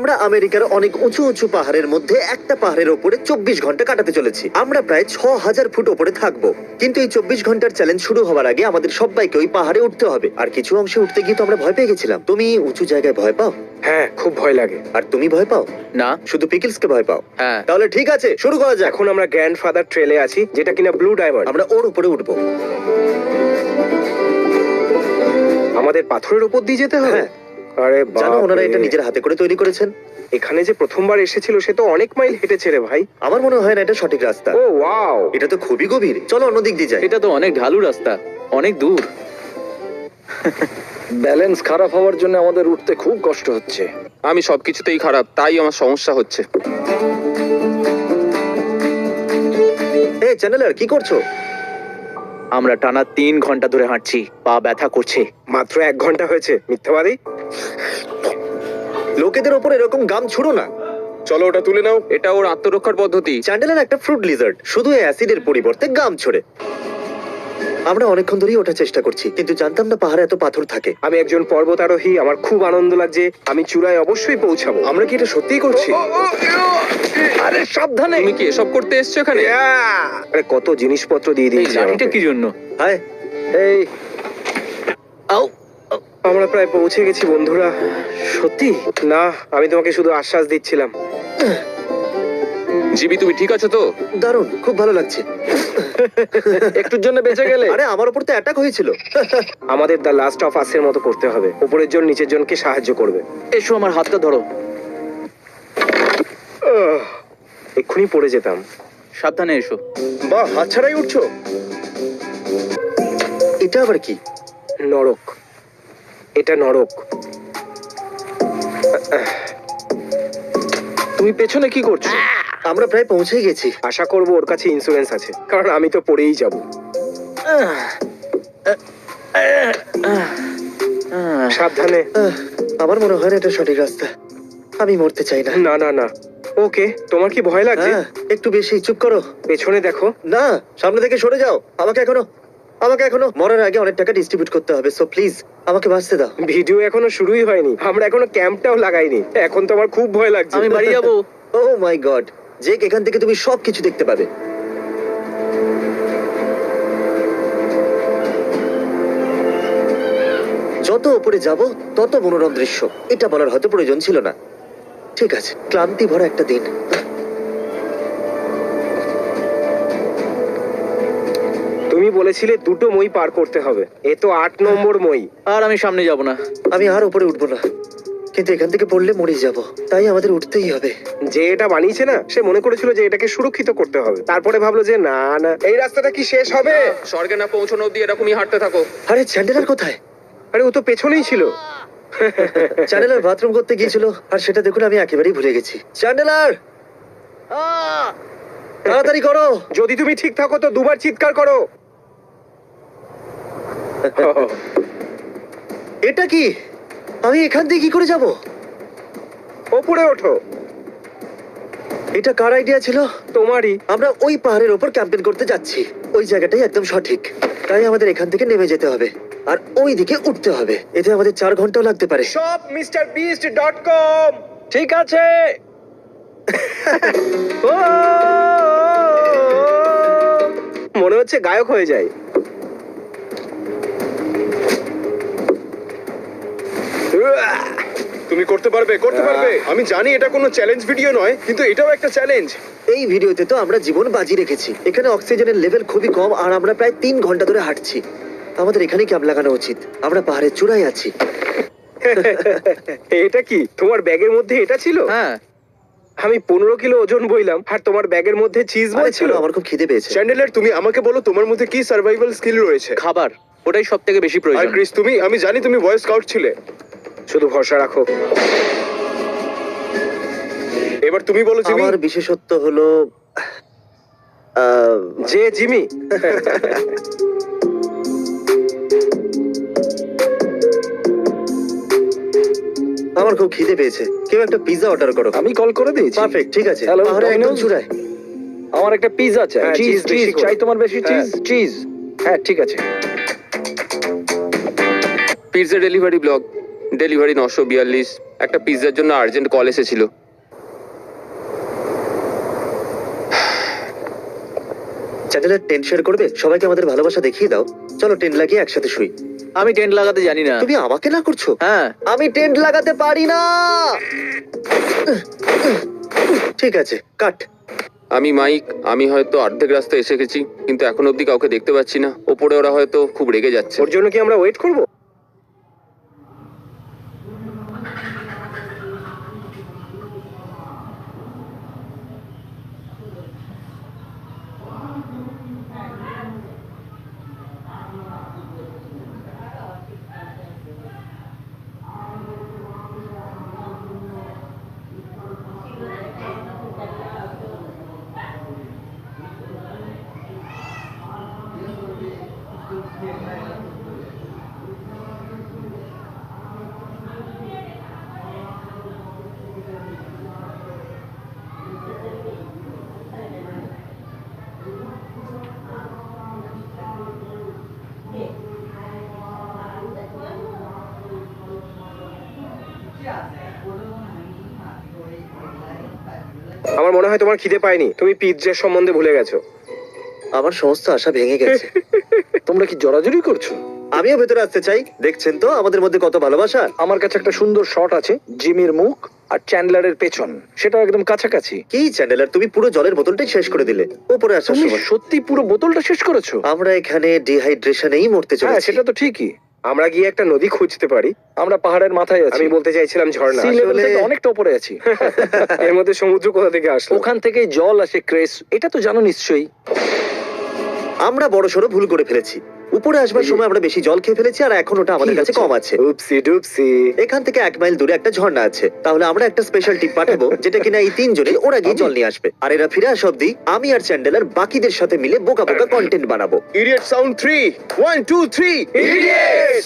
আমরা আমেরিকার অনেক উঁচু উঁচু পাহাড়ের মধ্যে একটা পাহাড়ের ওপরে 24 ঘন্টা কাটাতে চলেছি। আমরা প্রায় 6000 ফুট ওপরে থাকবো, কিন্তু এই 24 ঘন্টার চ্যালেঞ্জ শুরু হওয়ার আগে আমাদের সবাইকে ওই পাহাড়ে উঠতে হবে। আর কিছু অংশে উঠতে গিয়ে তো আমরা ভয় পেয়ে গেছিলাম। তুমি উঁচু জায়গায় ভয় পাও? হ্যাঁ, খুব ভয় লাগে। আর তুমি ভয় পাও? না। শুধু পিকলসকে ভয় পাও? হ্যাঁ। তাহলে ঠিক আছে, শুরু করা যাক। এখন আমরা গ্র্যান্ডফাদার ট্রেলে আছি, যেটা কিনা ব্লু ডায়মন্ড। আমরা ওর উপরে উঠবো। আমাদের পাথরের উপর দিয়ে যেতে হবে। হ্যাঁ। আরে জানো বাপ ওনারা রে। এটা নিজের হাতে করে তৈরি করেছেন। এখানে যে প্রথমবার এসেছিল সে তো অনেক মাইল হেঁটেছে রে ভাই। আমার মনে হয় না এটা সঠিক রাস্তা। ও ওয়াও। এটা তো খুবই গভীর। চলো অন্য দিক দিয়ে যাই। এটা তো অনেক ঢালু রাস্তা, অনেক দূর। ব্যালেন্স খারাপ হওয়ার জন্য আমাদের উঠতে খুব কষ্ট হচ্ছে। আমি সবকিছুতেই খারাপ, তাই আমার সমস্যা হচ্ছে। এই চ্যানেলার, কি করছো? আমরা টানা 3 ঘন্টা ধরে হাঁটছি, পা ব্যথা করছে। মাত্র 1 ঘন্টা হয়েছে, মিথ্যাবাদী। লোকেদের ওপর এরকম গাম ছুড়ো না। চলো ওটা তুলে নাও, এটা ওর আত্মরক্ষার পদ্ধতি। চ্যান্ডেলার একটা ফ্রুট লিজার্ড, শুধু অ্যাসিডের পরিবর্তে গাম ছড়ে। আমরা অনেকক্ষণ ধরেই ওঠার চেষ্টা করছি, কিন্তু জানতাম না পাহাড়ে এত পাথর থাকে। আমি একজন পর্বতারোহী, আমার খুব আনন্দ লাগছে। আমি চূড়ায় অবশ্যই পৌঁছাবো। আমরা কি এটা সত্যিই করছি? আরে সাবধানে। তুমি কি এসব করতে এসছো এখানে? আরে কত জিনিসপত্র দিয়ে এই দিয়েছে লাঠিটা আমাকে। কি জন্য? হায়, এই আউ, আমরা প্রায় পৌঁছে গেছি বন্ধুরা। সত্যি? না, আমি তোমাকে শুধু আশ্বাস দিচ্ছিলাম। জিবি, তুমি ঠিক আছো তো? দারুণ, খুব ভালো লাগছে। একটুর জন্য বেঁচে গেলে। আরে আমার উপর তো অ্যাটাক হয়েছিল। আমাদের দ্য লাস্ট অফ আস এর মতো করতে হবে। উপরের জন নিচের জনকে সাহায্য করবে। এসো, আমার হাতটা ধরো। এক্ষুনি পড়ে যেতাম। সাবধানে এসো। বাহ, হাত ছাড়াই উঠছো। এটা আবার কি? নরক, এটা নরক। তুমি পেছনে কি করছো? আমরা প্রায় পৌঁছেই গেছি। আশা করবো ওর কাছে ইন্স্যুরেন্স আছে, কারণ আমি তো পড়েই যাব। সাবধানে। আমার মনে হয় না এটা সঠিক রাস্তা। আমি মরতে চাই না। না না না। ওকে, তোমার কি ভয় লাগছে? হ্যাঁ, একটু বেশি। চুপ করো। পেছনে দেখো। না, সামনে থেকে সরে যাও। আমাকে এখনো মরার আগে অনেক টাকা ডিস্ট্রিবিউট করতে হবে, সো প্লিজ আমাকে বাঁচতে দাও। ভিডিও এখনো শুরুই হয়নি, আমরা এখনো ক্যাম্পটাও লাগাইনি। এখন তো আমার খুব ভয় লাগছে। আমি বাড়ি যাবো। ও মাই গড, জেক, এখান থেকে তুমি সবকিছু দেখতে পাবে। যত উপরে যাব তত মনোরম দৃশ্য। এটা বলার হয়তো প্রয়োজন ছিল না। ঠিক আছে, ক্লান্তি ভরা একটা দিন। তুমি বলেছিলে 2টো মই পার করতে হবে, এ তো 8 নম্বর মই। আর আমি সামনে যাব না। আমি আর উপরে উঠবো না, কিন্তু এখান থেকে পড়লে মরে যাব। তাই আমাদের উঠতেই হবে। যে এটা বানিয়েছে না, সে মনে করেছিল যে এটাকে সুরক্ষিত করতে হবে, তারপরে ভাবলো যে না না, এই রাস্তাটা কি শেষ হবে? স্বর্গে না পৌঁছানো অব্দি এরকমই হাঁটতে থাকো। আরে চ্যান্ডেলার কোথায়? আরে ও তো পেছনেই ছিল। চ্যান্ডেলার বাথরুম করতে গিয়েছিল, আর সেটা দেখুন আমি একেবারেই ভুলে গেছি। চ্যান্ডেলার, তাড়াতাড়ি করো। যদি তুমি ঠিক থাকো তো 2বার চিৎকার করো। এটা কি? আমি এখান দিয়ে কি করে যাব? ওপরে ওঠো। এটা কার আইডিয়া ছিল? তোমারই। আমরা ওই পাহাড়ের ওপর ক্যাম্পেইন করতে যাচ্ছি। ওই জায়গাটাই একদম সঠিক। তাই আমাদের এখান থেকে নেমে যেতে হবে, আর ওই দিকে উঠতে হবে। এতে আমাদের 4 ঘন্টাও লাগতে পারে। shopmrbeast.com। ঠিক আছে। মনে হচ্ছে গায়ক হয়ে যায়। তুমি করতে পারবে, করতে পারবে। আমি জানি এটা কোনো চ্যালেঞ্জ ভিডিও নয়, কিন্তু এটাও একটা চ্যালেঞ্জ। এই ভিডিওতে তো আমরা জীবন বাজি রেখেছি। এখানে অক্সিজেনের লেভেল খুবই কম, আর আমরা প্রায় 3 ঘন্টা ধরে হাঁটছি। আমাদের এখানে ক্যাম্প লাগানো উচিত। আমরা পাহাড়ের চূড়ায় আছি। এটা কি তোমার ব্যাগের মধ্যে এটা ছিল? হ্যাঁ। আমি 15 কিলো ওজন বইলাম, আর তোমার ব্যাগের মধ্যে চিজ আরে বল ছিল। চলো, আমার খুব খিদে পেয়েছে। চ্যান্ডেলার, তুমি আমাকে বলো তোমার মধ্যে কি সার্ভাইভাল স্কিল রয়েছে? খাবার, ওটাই সব থেকে বেশি আর প্রয়োজন। ক্রিস, তুমি, আমি জানি তুমি বয় স্কাউট ছিলে। শুধু ভরসা রাখো। এবার তুমি বলো জিমি। আমার বিশেষত্ব হলো যে জিমি। আমার খুব খিদে পেয়েছে। কেউ একটা পিৎজা অর্ডার করো। আমি কল করে দিয়েছি। পারফেক্ট, ঠিক আছে। Hello, পাহাড়ে একদম Domino's? চূড়ায়। আমার একটা পিৎজা চাই। হ্যাঁ, চিজ cheese চিজ বেশি করে। চাই। তোমার বেশি হ্যাঁ। চিজ। হ্যাঁ, ঠিক আছে। Pizza delivery blog. ডেলিভারি 942। একটা পিৎজার জন্য আর্জেন্ট কল এসেছিল। চ্যানেলের টেন্ট শেয়ার করবে? সবাইকে আমাদের ভালোবাসা দেখিয়ে দাও। চলো টেন্ট লাগিয়ে একসাথে শুই। আমি টেন্ট লাগাতে জানি না। তুমি আমাকে না করছো? হ্যাঁ, আমি টেন্ট লাগাতে পারি না। ঠিক আছে, কাট। আমি মাইক, আমি হয়তো অর্ধেক রাস্তা এসে গেছি, কিন্তু এখন অবধি কাউকে দেখতে পাচ্ছি না। ওপরে ওরা হয়তো খুব রেগে যাচ্ছে। ওর জন্য কি আমরা ওয়েট করব? আমার মনে হয় তোমার খিদে পায়নি, তুমি পিৎজার সম্বন্ধে ভুলে গেছো। আমার সমস্ত আশা ভেঙে গেছে। তোমরা কি জড়াজড়ি করছো? আমিও ভেতরে আসতে চাই। দেখছেন তো আমাদের মধ্যে কত ভালোবাসা। আমার কাছে একটা সুন্দর শট আছে, জিমির মুখ আর চ্যান্ডলারের পেছন, সেটা একদম কাছাকাছি। কি চ্যান্ডেলার, তুমি পুরো জলের বোতলটাই শেষ করে দিলে উপরে আসার তুমি সময়। সত্যি পুরো বোতলটা শেষ করেছো? আমরা এখানে ডিহাইড্রেশনেই মরতে হ্যাঁ, চলেছি। সেটা তো ঠিকই। আমরা গিয়ে একটা নদী খুঁজতে পারি। আমরা পাহাড়ের মাথায় আছি, আমি বলতে চাইছিলাম ঝর্ণা। সি লেভেল আসলে- থেকে অনেকটা উপরে আছি। এর মধ্যে সমুদ্র কোথা থেকে আসলো? ওখান থেকেই জল আসে, ক্রেস, এটা তো জানো নিশ্চয়ই। আমরা বড়সড় ভুল করে ফেলেছি। উপরে আসবার সময় আমরা বেশি জল খেয়ে ফেলেছি, আর এখন ওটা আমাদের কি কাছে হচ্ছে? কম আছে। উপসি ডুপসি। এখান থেকে 1 মাইল দূরে একটা ঝর্ণা আছে। তাহলে আমরা একটা স্পেশাল টিপ পাঠাবো, যেটা কিনা এই 3 জনে ওরা গিয়ে জল নিয়ে আসবে। আর এরা ফিরে আসা অব্দি আমি আর চ্যান্ডেলার বাকিদের সাথে মিলে বোকা বোকা কন্টেন্ট বানাবো। Idiot sound 3 1 2 3 idiot.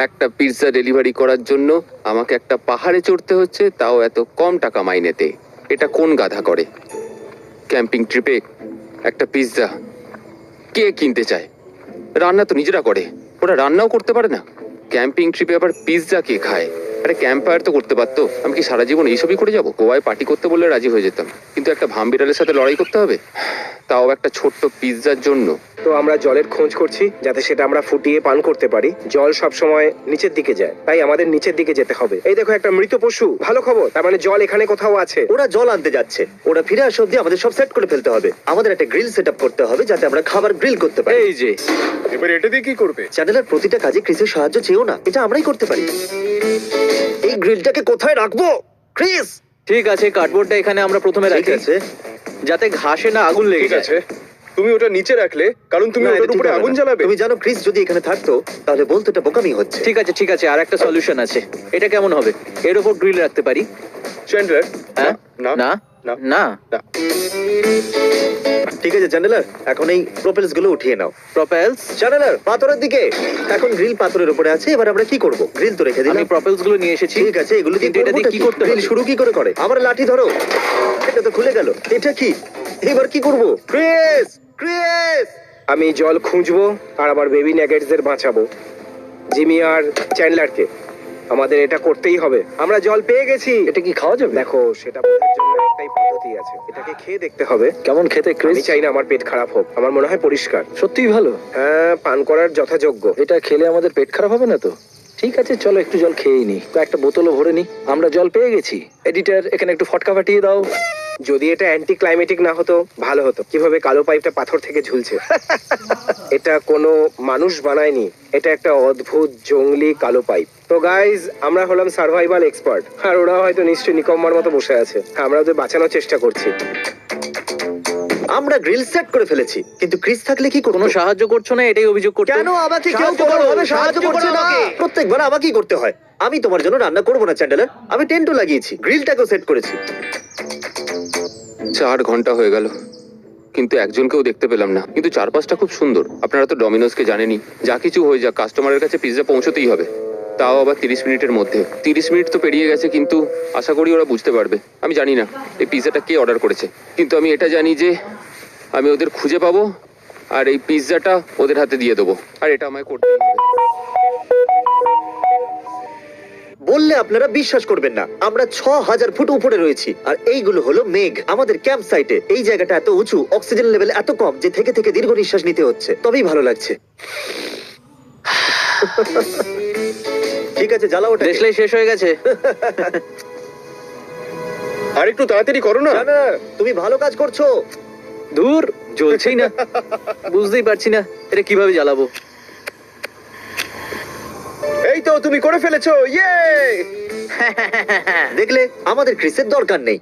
একটা পিৎজা ডেলিভারি করার জন্য আমাকে একটা পাহাড়ে চড়তে হচ্ছে, তাও এত কম টাকা মাইনেতে। এটা কোন গাধা করে? ক্যাম্পিং ট্রিপে একটা পিৎজা কে কিনতে চায়? রান্না তো নিজেরা করে, ওরা রান্নাও করতে পারে না। ক্যাম্পিং ট্রিপে আবার পিৎজা কে খায়? আরে ক্যাম্পায়ার তো করতে পারতো। আমি কি সারা জীবন এইসবই করে যাবো? গোয়ায় পার্টি করতে বললে রাজি হয়ে যেতাম, কিন্তু একটা ভামবিড়ালের সাথে লড়াই করতে হবে, তাও একটা ছোট্ট পিৎজার জন্য। তো আমরা জলের খোঁজ করছি, যাতে সেটা আমরা ফুটিয়ে পান করতে পারি। জল সব সময় নিচের দিকে যায়, তাই আমাদের নিচের দিকে যেতে হবে। এই দেখো একটা মৃত পশু, ভালো খবর, তার মানে জল এখানে কোথাও আছে। ওরা জল আনতে যাচ্ছে। ওরা ফিরে আসা অব্দি আমাদের সব সেট করে ফেলতে হবে। আমাদের একটা গ্রিল সেট আপ করতে হবে, যাতে আমরা খাবার গ্রিল করতে পারি। এই যে এবার এটা দিয়ে কি করবে? চ্যানেলের প্রতিটা কাজে ক্রিসের সাহায্য চেয়েও না, এটা আমরাই করতে পারি। এই গ্রিলটাকে কোথায় রাখবো ক্রিস? ঠিক আছে, কার্ডবোর্ডটা এখানে আমরা প্রথমে ঠিক রাখি, আছে, যাতে ঘাসে না আগুন লেগে ঠিক যায়। আছে, তুমি ওটা নিচে রাখলে কারণ তুমি না, এটা ওটার ঠিক উপরে হবে আগুন না। জ্বালাবে। তুমি জানো ক্রিস যদি এখানে থাকতো তাহলে বলতো এটা বোকামি হচ্ছে। ঠিক আছে ঠিক আছে, আর একটা সলিউশন আছে। এটা কেমন হবে? এর উপর গ্রিল রাখতে পারি। চ্যান্ডলার, হ্যাঁ? না না না না না। ঠিক আছে চ্যানেলার, এখন এই প্রোপেলস গুলো উঠিয়ে নাও। প্রপেলস। চ্যানেলার পাথরের দিকে। এখন গ্রিল পাথরের উপরে আছে, এবার আমরা কি করব? গ্রিল তো রেখে আমি দিলাম। প্রপেলস গুলো নিয়ে এসেছি। ঠিক আছে, এগুলো দিয়ে কিন্তু এটা দিয়ে করবোটা কি করতে গ্রিল হবে? শুরু কি করে? আমার লাঠি ধরো। এটা তো খুলে গেল। এটা কি? এবার কি করব? Chris, Chris! আমি জল খুঁজবো আর আমার বেবি ন্যাগেটসদের বাঁচাবো, জিমি আর চ্যান্ডলারকে। আমাদের এটা করতেই হবে। আমরা জল পেয়ে গেছি। এটা কি খাওয়া যাবে? দেখো, সেটা বোঝার জন্য একটাই পদ্ধতি আছে, এটাকে খেয়ে দেখতে হবে। কেমন খেতে ক্রিস? আমি চাই না আমার পেট খারাপ হোক, আমার মনে হয় পরিষ্কার। সত্যিই ভালো। হ্যাঁ, পান করার যথাযোগ্য। এটা খেলে আমাদের পেট খারাপ হবে না তো? ঠিক আছে, চলো একটু জল খেয়েই নি, তো একটা বোতলও ভরে নি। আমরা জল পেয়ে গেছি। এডিটর, এখানে একটু ফটকা ফাটিয়ে দাও। যদি এটা অ্যান্টি ক্লাইমেটিক না হতো ভালো হতো। কিভাবে কালো পাইপটা পাথর থেকে ঝুলছে। এটা কোনো মানুষ বানায়নি, এটা একটা অদ্ভুত জংলি কালো পাইপ। তো গাইজ, আমরা হলাম সার্ভাইভাল এক্সপার্ট, আর ওরা হয়তো নিশ্চয়ই নিকম্মার মতো বসে আছে। আমরা ওদের বাঁচানোর চেষ্টা করছি। আমরা গ্রিল সেট করে ফেলেছি, কিন্তু ক্রিস থাকলে কি করব? কোনো সাহায্য করছো না, এটাই অভিযোগ করছো। কেন আমাকে কেউ সাহায্য কোনো করো, ভাবে সাহায্য সাহায্য করছে করো না? আমাকে। প্রত্যেকবার আমাকেই করতে হয়। আমি তোমার জন্য রান্না করব না চ্যান্ডেলার। আমি টেন্টও লাগিয়েছি, গ্রিলটাকেও সেট করেছি। 4 ঘন্টা হয়ে গেল, কিন্তু একজনকেও দেখতে পেলাম না। কিন্তু চারপাশটা খুব সুন্দর। আপনারা তো ডমিনোজকে জানেনই, যা কিছু হয়ে যাক কাস্টমারের কাছে পিৎজা পৌঁছতেই হবে, তাও আবার 30 মিনিটের মধ্যে। 30 মিনিট তো পেরিয়ে গেছে, কিন্তু আশা করি ওরা বুঝতে পারবে। আমি জানি না এই পিৎজাটা কে অর্ডার করেছে, কিন্তু আমি এটা জানি যে আমি ওদের খুঁজে পাবো আর এই পিৎজাটা ওদের হাতে দিয়ে দেবো, আর এটা আমায় করতেই হবে। বললে আপনারা বিশ্বাস করবেন না, আমরা 6000 ফুট উপরে রয়েছি আর এইগুলো হলো মেঘ। আমাদের ক্যাম্প সাইটে এই জায়গাটা এত উঁচু, অক্সিজেন লেভেল এত কম যে থেকে থেকে দীর্ঘ নিঃশ্বাস নিতে হচ্ছে, তবেই ভালো লাগছে। ঠিক আছে, জ্বালাও ওটা। দেশলাই শেষ হয়ে গেছে। আর একটু তাড়াতাড়ি করো না। তুমি ভালো কাজ করছো। দূর, জ্বলছেই না। বুঝতেই পারছি না এটা কিভাবে জ্বালাবো। এই তো তুমি করে ফেলেছো, ইয়ে! দেখলে, আমাদের ক্রিসের দরকার নেই।